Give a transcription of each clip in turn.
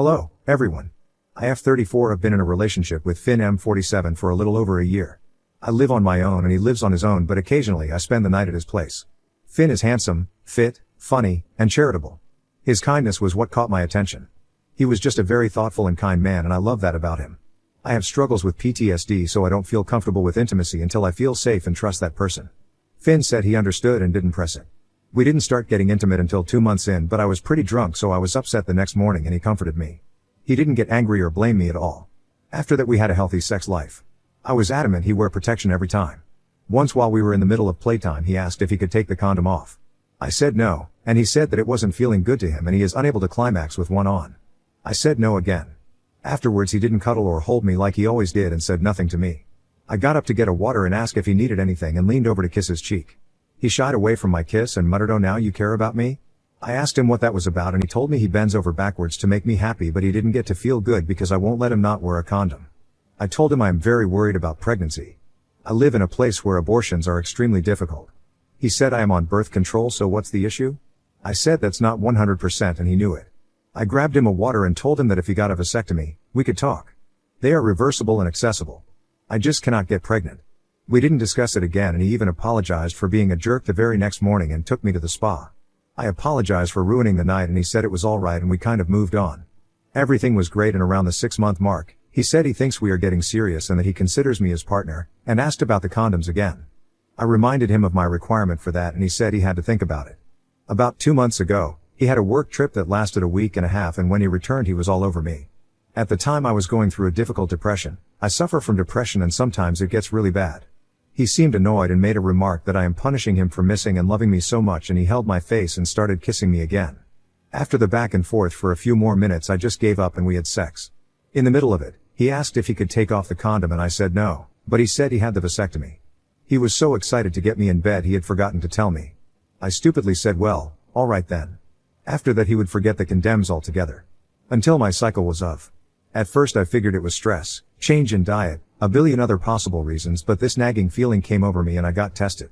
Hello, everyone. I F34 have been in a relationship with Finn M47 for a little over a year. I live on my own and he lives on his own, but occasionally I spend the night at his place. Finn is handsome, fit, funny, and charitable. His kindness was what caught my attention. He was just a very thoughtful and kind man, and I love that about him. I have struggles with PTSD, so I don't feel comfortable with intimacy until I feel safe and trust that person. Finn said he understood and didn't press it. We didn't start getting intimate until 2 months in, but I was pretty drunk, so I was upset the next morning and he comforted me. He didn't get angry or blame me at all. After that we had a healthy sex life. I was adamant he wear protection every time. Once while we were in the middle of playtime he asked if he could take the condom off. I said no, and he said that it wasn't feeling good to him and he is unable to climax with one on. I said no again. Afterwards he didn't cuddle or hold me like he always did and said nothing to me. I got up to get a water and asked if he needed anything and leaned over to kiss his cheek. He shied away from my kiss and muttered, "Oh, now you care about me?" I asked him what that was about and he told me he bends over backwards to make me happy, but he didn't get to feel good because I won't let him not wear a condom. I told him I am very worried about pregnancy. I live in a place where abortions are extremely difficult. He said I am on birth control, so what's the issue? I said that's not 100% and he knew it. I grabbed him a water and told him that if he got a vasectomy, we could talk. They are reversible and accessible. I just cannot get pregnant. We didn't discuss it again and he even apologized for being a jerk the very next morning and took me to the spa. I apologized for ruining the night and he said it was alright and we kind of moved on. Everything was great, and around the 6-month mark, he said he thinks we are getting serious and that he considers me his partner, and asked about the condoms again. I reminded him of my requirement for that and he said he had to think about it. About 2 months ago, he had a work trip that lasted a week and a half, and when he returned he was all over me. At the time I was going through a difficult depression. I suffer from depression and sometimes it gets really bad. He seemed annoyed and made a remark that I am punishing him for missing and loving me so much, and he held my face and started kissing me again. After the back and forth for a few more minutes I just gave up and we had sex. In the middle of it, he asked if he could take off the condom and I said no, but he said he had the vasectomy. He was so excited to get me in bed he had forgotten to tell me. I stupidly said, well, alright then. After that he would forget the condoms altogether. Until my cycle was off. At first I figured it was stress, change in diet, a billion other possible reasons, but this nagging feeling came over me and I got tested.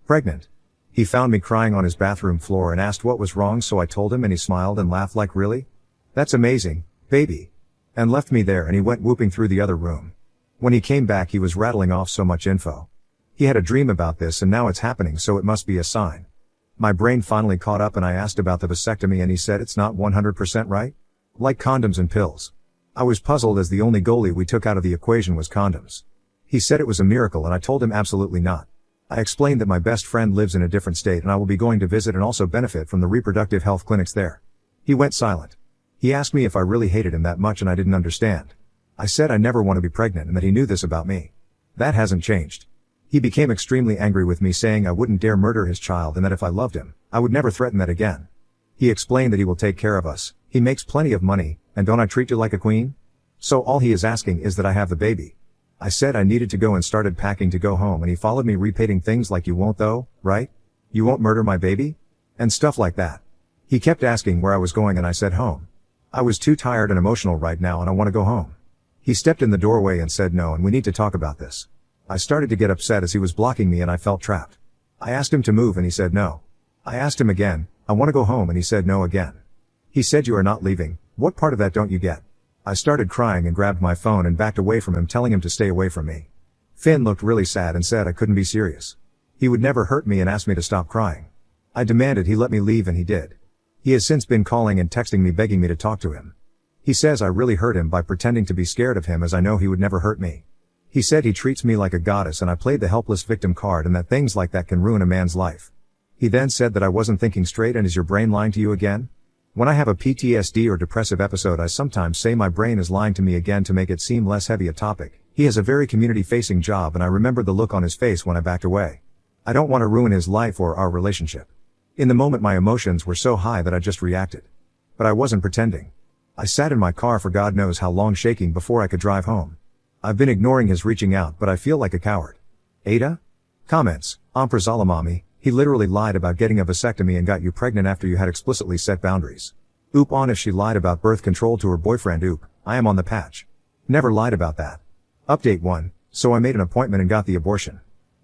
Pregnant. He found me crying on his bathroom floor and asked what was wrong, so I told him and he smiled and laughed like, "Really? That's amazing, baby." And left me there and he went whooping through the other room. When he came back he was rattling off so much info. He had a dream about this and now it's happening, so it must be a sign. My brain finally caught up and I asked about the vasectomy and he said it's not 100% right? Like condoms and pills. I was puzzled as the only goalie we took out of the equation was condoms. He said it was a miracle and I told him absolutely not. I explained that my best friend lives in a different state and I will be going to visit and also benefit from the reproductive health clinics there. He went silent. He asked me if I really hated him that much and I didn't understand. I said I never want to be pregnant and that he knew this about me. That hasn't changed. He became extremely angry with me, saying I wouldn't dare murder his child and that if I loved him, I would never threaten that again. He explained that he will take care of us, he makes plenty of money, and don't I treat you like a queen? So all he is asking is that I have the baby. I said I needed to go and started packing to go home and he followed me repeating things like, "You won't though, right? You won't murder my baby?" And stuff like that. He kept asking where I was going and I said home. I was too tired and emotional right now and I want to go home. He stepped in the doorway and said no and we need to talk about this. I started to get upset as he was blocking me and I felt trapped. I asked him to move and he said no. I asked him again, "I want to go home," and he said no again. He said, "You are not leaving. What part of that don't you get?" I started crying and grabbed my phone and backed away from him, telling him to stay away from me. Finn looked really sad and said I couldn't be serious. He would never hurt me and asked me to stop crying. I demanded he let me leave and he did. He has since been calling and texting me begging me to talk to him. He says I really hurt him by pretending to be scared of him, as I know he would never hurt me. He said he treats me like a goddess and I played the helpless victim card and that things like that can ruin a man's life. He then said that I wasn't thinking straight and is your brain lying to you again? When I have a PTSD or depressive episode I sometimes say my brain is lying to me again to make it seem less heavy a topic. He has a very community-facing job and I remembered the look on his face when I backed away. I don't want to ruin his life or our relationship. In the moment my emotions were so high that I just reacted. But I wasn't pretending. I sat in my car for God knows how long, shaking before I could drive home. I've been ignoring his reaching out, but I feel like a coward. Ada? Comments. Zalamami, he literally lied about getting a vasectomy and got you pregnant after you had explicitly set boundaries. Oop on if she lied about birth control to her boyfriend. Oop, I am on the patch. Never lied about that. Update 1, so I made an appointment and got the abortion.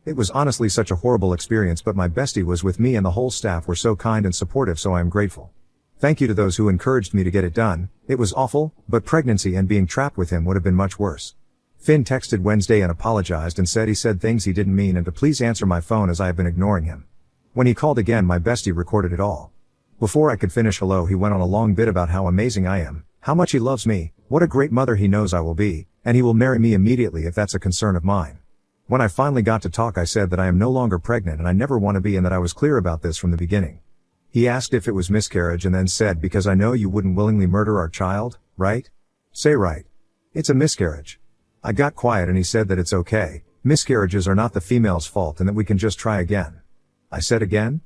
It was honestly such a horrible experience, but my bestie was with me and the whole staff were so kind and supportive, so I am grateful. Thank you to those who encouraged me to get it done. It was awful, but pregnancy and being trapped with him would have been much worse. Finn texted Wednesday and apologized and said he said things he didn't mean and to please answer my phone as I have been ignoring him. When he called again, my bestie recorded it all. Before I could finish hello, he went on a long bit about how amazing I am, how much he loves me, what a great mother he knows I will be, and he will marry me immediately if that's a concern of mine. When I finally got to talk, I said that I am no longer pregnant and I never want to be, and that I was clear about this from the beginning. He asked if it was miscarriage and then said, because I know you wouldn't willingly murder our child, right? Say right. It's a miscarriage. I got quiet and he said that it's okay, miscarriages are not the female's fault and that we can just try again. I said again?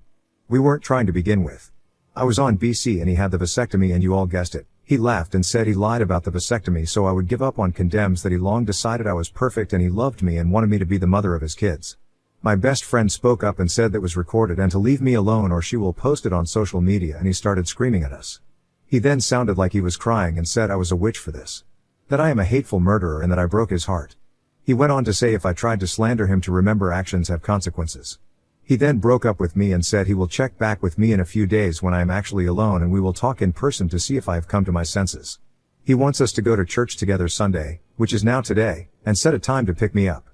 We weren't trying to begin with. I was on BC and he had the vasectomy and you all guessed it. He laughed and said he lied about the vasectomy so I would give up on condoms, that he long decided I was perfect and he loved me and wanted me to be the mother of his kids. My best friend spoke up and said that was recorded and to leave me alone or she will post it on social media, and he started screaming at us. He then sounded like he was crying and said I was a witch for this. That I am a hateful murderer and that I broke his heart. He went on to say if I tried to slander him to remember actions have consequences. He then broke up with me and said he will check back with me in a few days when I am actually alone and we will talk in person to see if I have come to my senses. He wants us to go to church together Sunday, which is now today, and set a time to pick me up.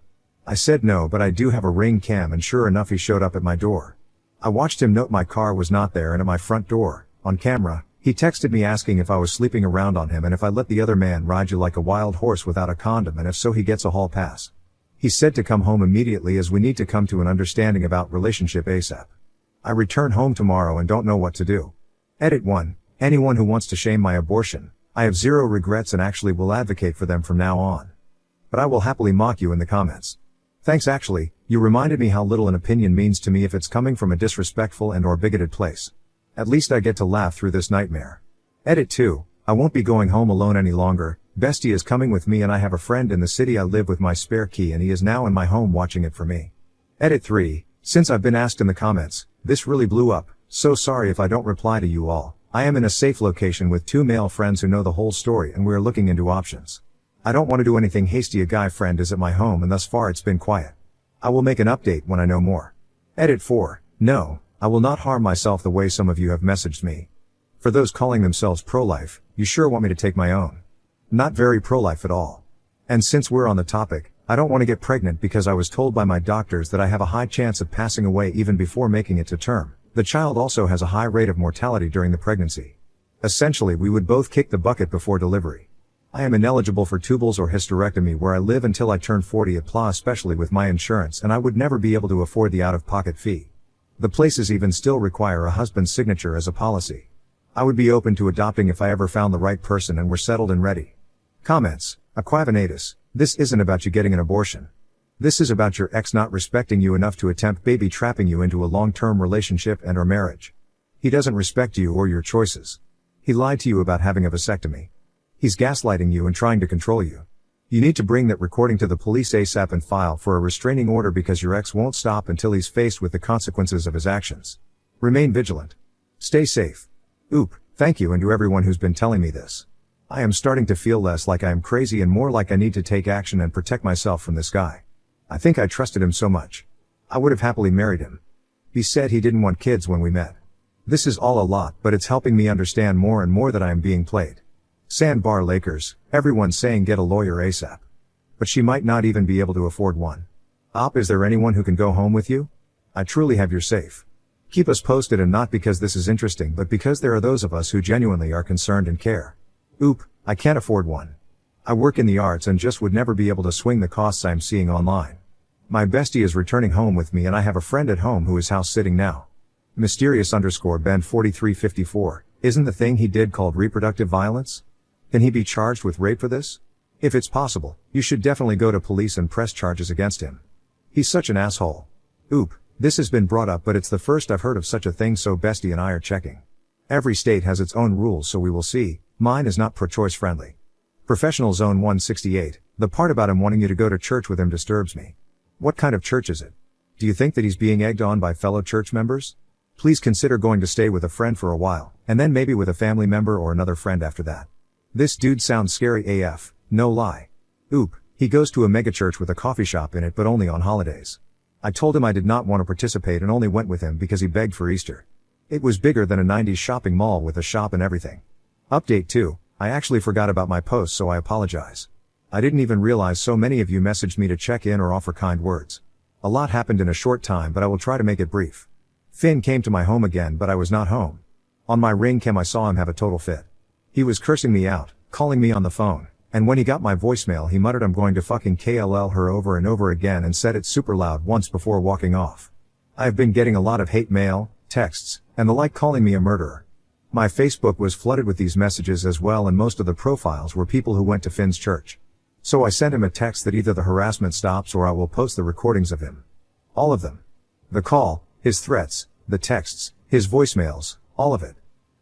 I said no, but I do have a Ring cam, and sure enough he showed up at my door. I watched him note my car was not there, and at my front door, on camera, he texted me asking if I was sleeping around on him and if I let the other man ride you like a wild horse without a condom, and if so he gets a hall pass. He said to come home immediately as we need to come to an understanding about relationship ASAP. I return home tomorrow and don't know what to do. Edit 1. Anyone who wants to shame my abortion, I have zero regrets and actually will advocate for them from now on. But I will happily mock you in the comments. Thanks, actually, you reminded me how little an opinion means to me if it's coming from a disrespectful and or bigoted place. At least I get to laugh through this nightmare. Edit 2. I won't be going home alone any longer. Bestie is coming with me and I have a friend in the city I live with my spare key and he is now in my home watching it for me. Edit 3. Since I've been asked in the comments, this really blew up, so sorry if I don't reply to you all. I am in a safe location with 2 male friends who know the whole story and we are looking into options. I don't want to do anything hasty. A guy friend is at my home and thus far it's been quiet. I will make an update when I know more. Edit 4. No, I will not harm myself the way some of you have messaged me. For those calling themselves pro-life, you sure want me to take my own. Not very pro-life at all. And since we're on the topic, I don't want to get pregnant because I was told by my doctors that I have a high chance of passing away even before making it to term. The child also has a high rate of mortality during the pregnancy. Essentially, we would both kick the bucket before delivery. I am ineligible for tubals or hysterectomy where I live until I turn 40 at PLA, especially with my insurance, and I would never be able to afford the out-of-pocket fee. The places even still require a husband's signature as a policy. I would be open to adopting if I ever found the right person and were settled and ready. Comments. Aquavanatus. This isn't about you getting an abortion. This is about your ex not respecting you enough to attempt baby trapping you into a long-term relationship and or marriage. He doesn't respect you or your choices. He lied to you about having a vasectomy. He's gaslighting you and trying to control you. You need to bring that recording to the police ASAP and file for a restraining order because your ex won't stop until he's faced with the consequences of his actions. Remain vigilant. Stay safe. Oop, thank you, and to everyone who's been telling me this. I am starting to feel less like I am crazy and more like I need to take action and protect myself from this guy. I think I trusted him so much. I would have happily married him. He said he didn't want kids when we met. This is all a lot, but it's helping me understand more and more that I am being played. Sandbar Lakers, everyone's saying get a lawyer ASAP. But she might not even be able to afford one. Is there anyone who can go home with you? I truly have your safe. Keep us posted, and not because this is interesting but because there are those of us who genuinely are concerned and care. Oop, I can't afford one. I work in the arts and just would never be able to swing the costs I'm seeing online. My bestie is returning home with me and I have a friend at home who is house sitting now. Mysterious_Ben 4354, isn't the thing he did called reproductive violence? Can he be charged with rape for this? If it's possible, you should definitely go to police and press charges against him. He's such an asshole. Oop, this has been brought up but it's the first I've heard of such a thing, so bestie and I are checking. Every state has its own rules, so we will see. Mine is not pro-choice friendly. Professional Zone 168, the part about him wanting you to go to church with him disturbs me. What kind of church is it? Do you think that he's being egged on by fellow church members? Please consider going to stay with a friend for a while, and then maybe with a family member or another friend after that. This dude sounds scary AF, no lie. Oop, he goes to a megachurch with a coffee shop in it but only on holidays. I told him I did not want to participate and only went with him because he begged for Easter. It was bigger than a 90s shopping mall with a shop and everything. Update 2, I actually forgot about my post, so I apologize. I didn't even realize so many of you messaged me to check in or offer kind words. A lot happened in a short time, but I will try to make it brief. Finn came to my home again, but I was not home. On my ring cam I saw him have a total fit. He was cursing me out, calling me on the phone, and when he got my voicemail he muttered I'm going to fucking KLL her over and over again and said it super loud once before walking off. I have been getting a lot of hate mail, texts, and the like calling me a murderer. My Facebook was flooded with these messages as well, and most of the profiles were people who went to Finn's church. So I sent him a text that either the harassment stops or I will post the recordings of him. All of them. The call, his threats, the texts, his voicemails, all of it.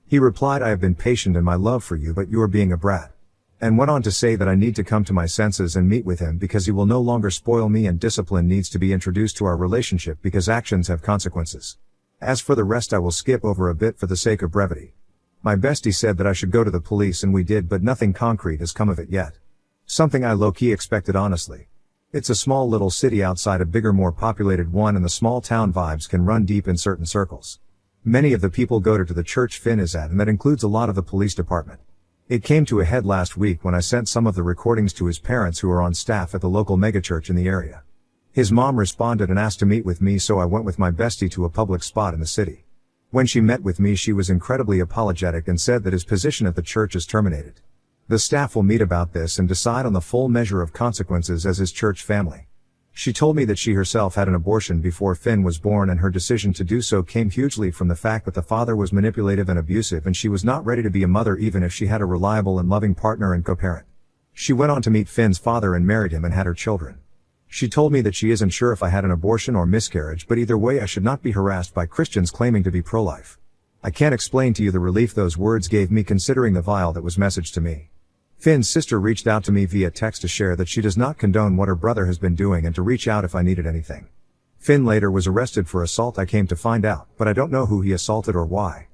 He replied, I have been patient in my love for you, but you are being a brat. And went on to say that I need to come to my senses and meet with him because he will no longer spoil me and discipline needs to be introduced to our relationship because actions have consequences. As for the rest I will skip over a bit for the sake of brevity. My bestie said that I should go to the police and we did, but nothing concrete has come of it yet. Something I low-key expected, honestly. It's a small little city outside a bigger, more populated one, and the small town vibes can run deep in certain circles. Many of the people go to the church Finn is at, and that includes a lot of the police department. It came to a head last week when I sent some of the recordings to his parents who are on staff at the local megachurch in the area. His mom responded and asked to meet with me, so I went with my bestie to a public spot in the city. When she met with me she was incredibly apologetic and said that his position at the church is terminated. The staff will meet about this and decide on the full measure of consequences as his church family. She told me that she herself had an abortion before Finn was born, and her decision to do so came hugely from the fact that the father was manipulative and abusive, and she was not ready to be a mother even if she had a reliable and loving partner and co-parent. She went on to meet Finn's father and married him and had her children. She told me that she isn't sure if I had an abortion or miscarriage, but either way I should not be harassed by Christians claiming to be pro-life. I can't explain to you the relief those words gave me considering the vile that was messaged to me. Finn's sister reached out to me via text to share that she does not condone what her brother has been doing and to reach out if I needed anything. Finn later was arrested for assault, I came to find out, but I don't know who he assaulted or why.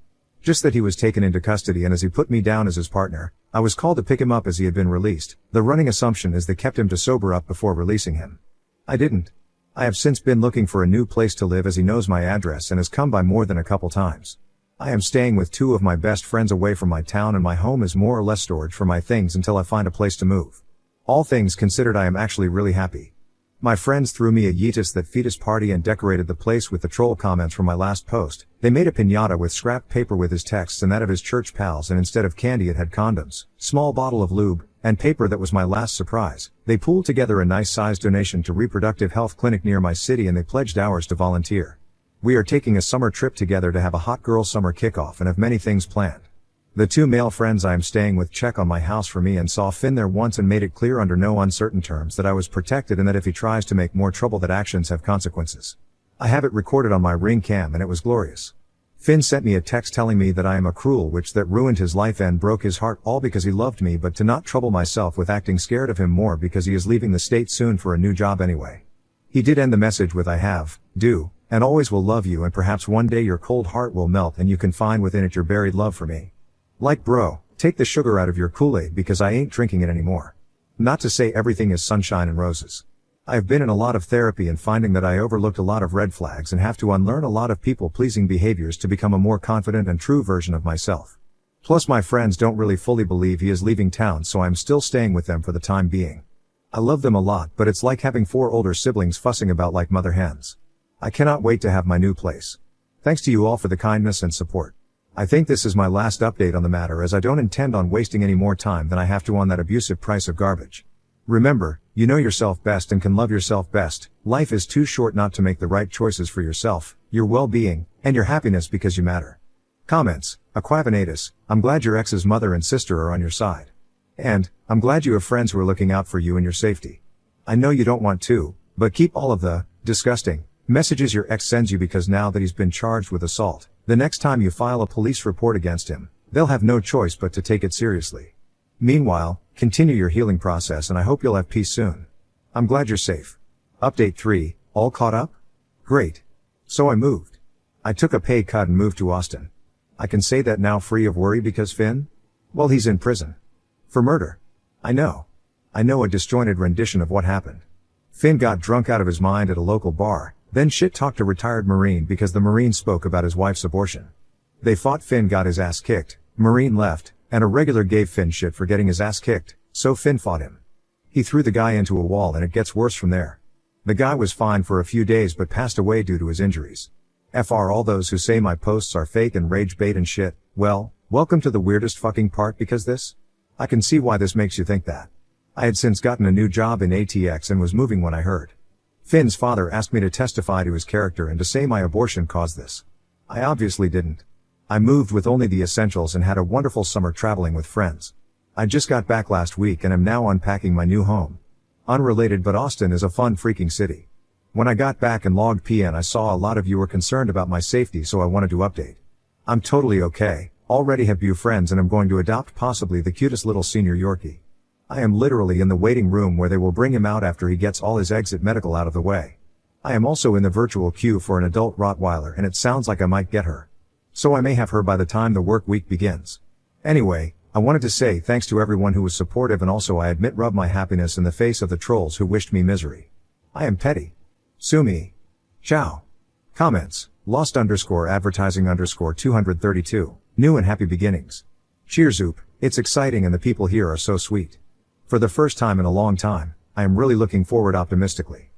Just that he was taken into custody, and as he put me down as his partner, I was called to pick him up as he had been released. The running assumption is they kept him to sober up before releasing him. I didn't. I have since been looking for a new place to live as he knows my address and has come by more than a couple times. I am staying with two of my best friends away from my town, and my home is more or less storage for my things until I find a place to move. All things considered, I am actually really happy. My friends threw me a yeetus that fetus party and decorated the place with the troll comments from my last post. They made a piñata with scrap paper with his texts and that of his church pals, and instead of candy it had condoms, small bottle of lube, and paper. That was my last surprise. They pooled together a nice sized donation to reproductive health clinic near my city, and they pledged hours to volunteer. We are taking a summer trip together to have a hot girl summer kickoff and have many things planned. The two male friends I am staying with check on my house for me and saw Finn there once and made it clear under no uncertain terms that I was protected and that if he tries to make more trouble that actions have consequences. I have it recorded on my ring cam and it was glorious. Finn sent me a text telling me that I am a cruel witch that ruined his life and broke his heart, all because he loved me, but to not trouble myself with acting scared of him more because he is leaving the state soon for a new job anyway. He did end the message with I have, do, and always will love you, and perhaps one day your cold heart will melt and you can find within it your buried love for me. Like bro, take the sugar out of your Kool-Aid because I ain't drinking it anymore. Not to say everything is sunshine and roses. I've been in a lot of therapy and finding that I overlooked a lot of red flags and have to unlearn a lot of people-pleasing behaviors to become a more confident and true version of myself. Plus my friends don't really fully believe he is leaving town, so I'm still staying with them for the time being. I love them a lot, but it's like having 4 older siblings fussing about like mother hens. I cannot wait to have my new place. Thanks to you all for the kindness and support. I think this is my last update on the matter, as I don't intend on wasting any more time than I have to on that abusive price of garbage. Remember, you know yourself best and can love yourself best. Life is too short not to make the right choices for yourself, your well-being, and your happiness because you matter. Comments, Aquavanatus, I'm glad your ex's mother and sister are on your side. And, I'm glad you have friends who are looking out for you and your safety. I know you don't want to, but keep all of the disgusting messages your ex sends you, because now that he's been charged with assault, the next time you file a police report against him, they'll have no choice but to take it seriously. Meanwhile, continue your healing process and I hope you'll have peace soon. I'm glad you're safe. Update 3, all caught up? Great. So I moved. I took a pay cut and moved to Austin. I can say that now free of worry because Finn? Well, he's in prison. For murder. I know a disjointed rendition of what happened. Finn got drunk out of his mind at a local bar, then shit-talked a retired Marine because the Marine spoke about his wife's abortion. They fought. Finn got his ass kicked, Marine left, and a regular gave Finn shit for getting his ass kicked, so Finn fought him. He threw the guy into a wall and it gets worse from there. The guy was fine for a few days but passed away due to his injuries. FR all those who say my posts are fake and rage bait and shit, well, welcome to the weirdest fucking part because this? I can see why this makes you think that. I had since gotten a new job in ATX and was moving when I heard. Finn's father asked me to testify to his character and to say my abortion caused this. I obviously didn't. I moved with only the essentials and had a wonderful summer traveling with friends. I just got back last week and am now unpacking my new home. Unrelated, but Austin is a fun freaking city. When I got back and logged PN, I saw a lot of you were concerned about my safety, so I wanted to update. I'm totally okay, already have few friends and I'm going to adopt possibly the cutest little senior Yorkie. I am literally in the waiting room where they will bring him out after he gets all his exit medical out of the way. I am also in the virtual queue for an adult Rottweiler and it sounds like I might get her. So I may have her by the time the work week begins. Anyway, I wanted to say thanks to everyone who was supportive and also I admit rub my happiness in the face of the trolls who wished me misery. I am petty. Sue me. Ciao. Comments, lost_advertising_232, new and happy beginnings. Cheers oop, it's exciting and the people here are so sweet. For the first time in a long time, I am really looking forward optimistically.